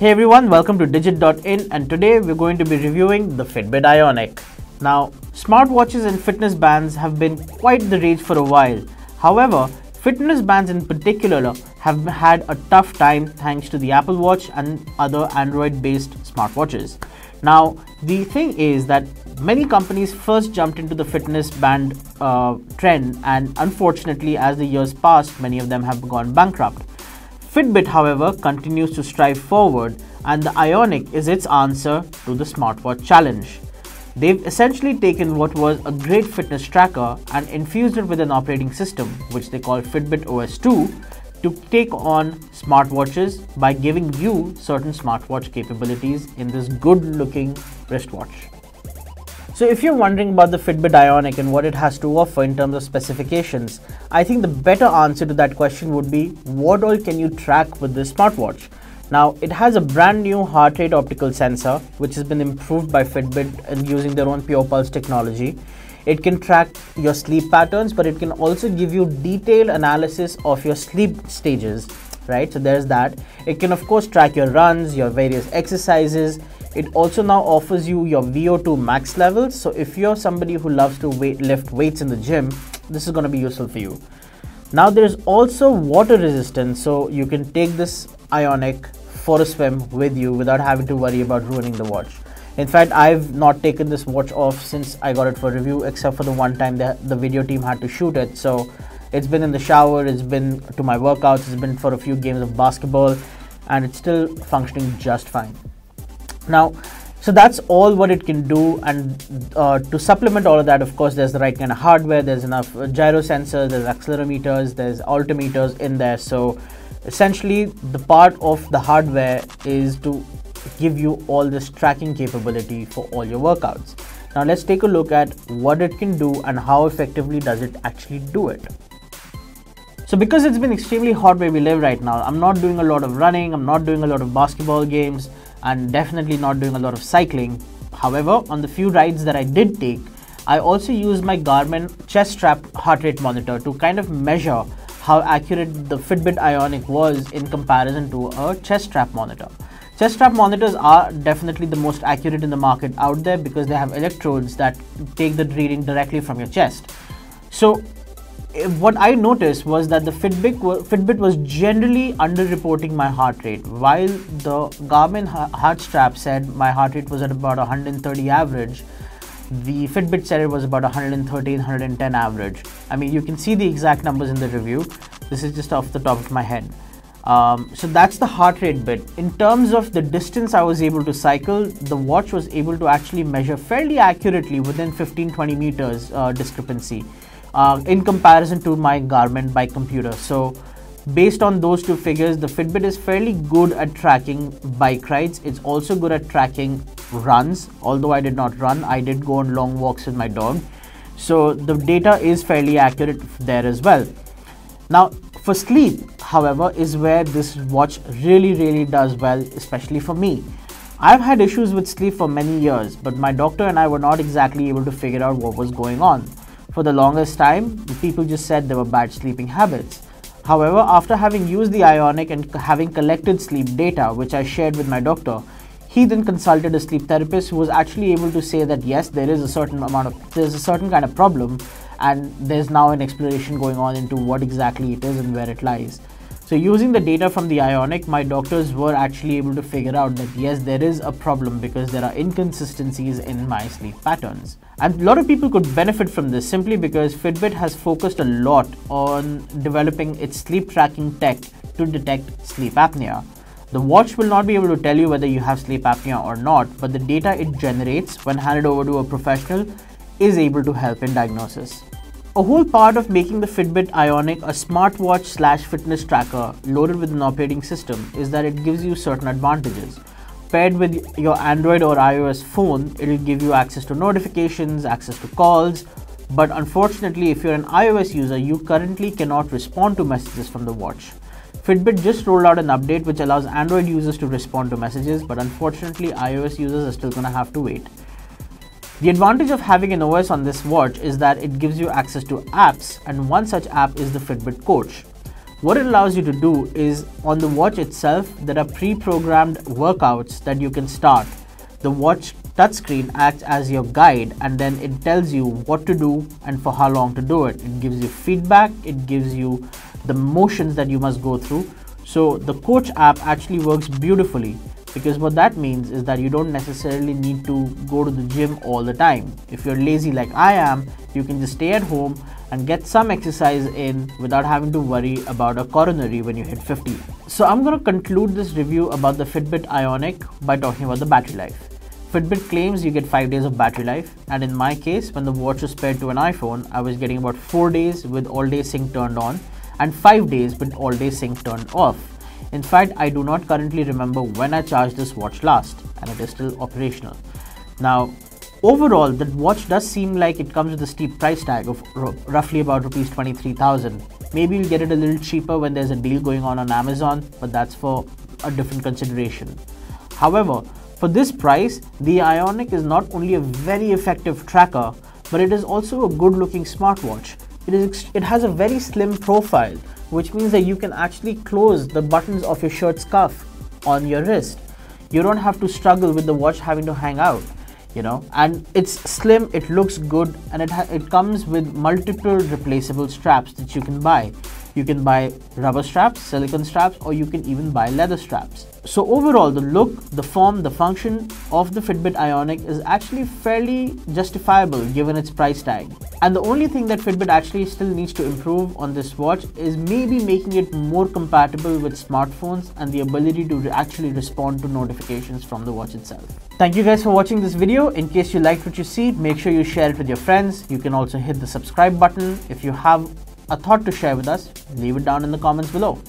Hey everyone, welcome to digit.in, and today we're going to be reviewing the Fitbit Ionic. Now, smartwatches and fitness bands have been quite the rage for a while. However, fitness bands in particular have had a tough time thanks to the Apple Watch and other Android-based smartwatches. Now, the thing is that many companies first jumped into the fitness band trend, and unfortunately, as the years passed, many of them have gone bankrupt. Fitbit, however, continues to strive forward, and the Ionic is its answer to the smartwatch challenge. They've essentially taken what was a great fitness tracker and infused it with an operating system, which they call Fitbit OS 2, to take on smartwatches by giving you certain smartwatch capabilities in this good-looking wristwatch. So if you're wondering about the Fitbit Ionic and what it has to offer in terms of specifications, I think the better answer to that question would be, what all can you track with this smartwatch? Now, it has a brand new heart rate optical sensor, which has been improved by Fitbit and using their own Pure Pulse technology. It can track your sleep patterns, but it can also give you detailed analysis of your sleep stages, right? So there's that. It can of course track your runs, your various exercises. It also now offers you your VO2 max levels. So if you're somebody who loves to lift weights in the gym, this is going to be useful for you. Now there's also water resistance, so you can take this Ionic for a swim with you without having to worry about ruining the watch. In fact, I've not taken this watch off since I got it for review, except for the one time that the video team had to shoot it. So it's been in the shower, it's been to my workouts, it's been for a few games of basketball, and it's still functioning just fine. Now, so that's all what it can do, and to supplement all of that, of course, there's the right kind of hardware, there's enough gyro sensors, there's accelerometers, there's altimeters in there. So essentially, the part of the hardware is to give you all this tracking capability for all your workouts. Now let's take a look at what it can do and how effectively does it actually do it. So because it's been extremely hot where we live right now, I'm not doing a lot of running, I'm not doing a lot of basketball games, and definitely not doing a lot of cycling. However, on the few rides that I did take, I also used my Garmin chest strap heart rate monitor to kind of measure how accurate the Fitbit Ionic was in comparison to a chest strap monitor. Chest strap monitors are definitely the most accurate in the market out there because they have electrodes that take the reading directly from your chest. So what I noticed was that the Fitbit was generally underreporting my heart rate, while the Garmin heart strap said my heart rate was at about 130 average. The Fitbit said it was about 113, 110 average. I mean, you can see the exact numbers in the review. This is just off the top of my head. So that's the heart rate bit. In terms of the distance I was able to cycle, the watch was able to actually measure fairly accurately within 15-20 meters discrepancy in comparison to my Garmin bike computer. So based on those two figures, the Fitbit is fairly good at tracking bike rides. It's also good at tracking runs. Although I did not run, I did go on long walks with my dog. So the data is fairly accurate there as well. Now, for sleep, however, is where this watch really does well, especially for me. I've had issues with sleep for many years, but my doctor and I were not exactly able to figure out what was going on. For the longest time, people just said they were bad sleeping habits. However, after having used the Ionic and having collected sleep data, which I shared with my doctor, he then consulted a sleep therapist who was actually able to say that yes, there's a certain kind of problem, and there's now an exploration going on into what exactly it is and where it lies. So using the data from the Ionic, my doctors were actually able to figure out that yes, there is a problem because there are inconsistencies in my sleep patterns. And a lot of people could benefit from this simply because Fitbit has focused a lot on developing its sleep tracking tech to detect sleep apnea. The watch will not be able to tell you whether you have sleep apnea or not, but the data it generates when handed over to a professional is able to help in diagnosis. A whole part of making the Fitbit Ionic a smartwatch / fitness tracker loaded with an operating system is that it gives you certain advantages. Paired with your Android or iOS phone, it will give you access to notifications, access to calls, but unfortunately if you're an iOS user, you currently cannot respond to messages from the watch. Fitbit just rolled out an update which allows Android users to respond to messages, but unfortunately iOS users are still going to have to wait. The advantage of having an OS on this watch is that it gives you access to apps, and one such app is the Fitbit Coach. What it allows you to do is, on the watch itself, there are pre-programmed workouts that you can start. The watch touchscreen acts as your guide, and then it tells you what to do and for how long to do it. It gives you feedback, it gives you the motions that you must go through. So the Coach app actually works beautifully, because what that means is that you don't necessarily need to go to the gym all the time. If you're lazy like I am, you can just stay at home and get some exercise in without having to worry about a coronary when you hit 50. So I'm going to conclude this review about the Fitbit Ionic by talking about the battery life. Fitbit claims you get 5 days of battery life, and in my case, when the watch was paired to an iPhone, I was getting about 4 days with all-day sync turned on and 5 days with all-day sync turned off. In fact, I do not currently remember when I charged this watch last, and it is still operational. Now, overall, the watch does seem like it comes with a steep price tag of roughly about Rs 23,000. Maybe you'll get it a little cheaper when there's a deal going on Amazon, but that's for a different consideration. However, for this price, the Ionic is not only a very effective tracker, but it is also a good-looking smartwatch. It has a very slim profile, which means that you can actually close the buttons of your shirt scuff on your wrist. You don't have to struggle with the watch having to hang out, and it's slim, it looks good, and it comes with multiple replaceable straps that you can buy. You can buy rubber straps, silicone straps, or you can even buy leather straps. So overall, the look, the form, the function of the Fitbit Ionic is actually fairly justifiable given its price tag. And the only thing that Fitbit actually still needs to improve on this watch is maybe making it more compatible with smartphones and the ability to actually respond to notifications from the watch itself. Thank you guys for watching this video. In case you liked what you see, make sure you share it with your friends. You can also hit the subscribe button. If you have a thought to share with us, leave it down in the comments below.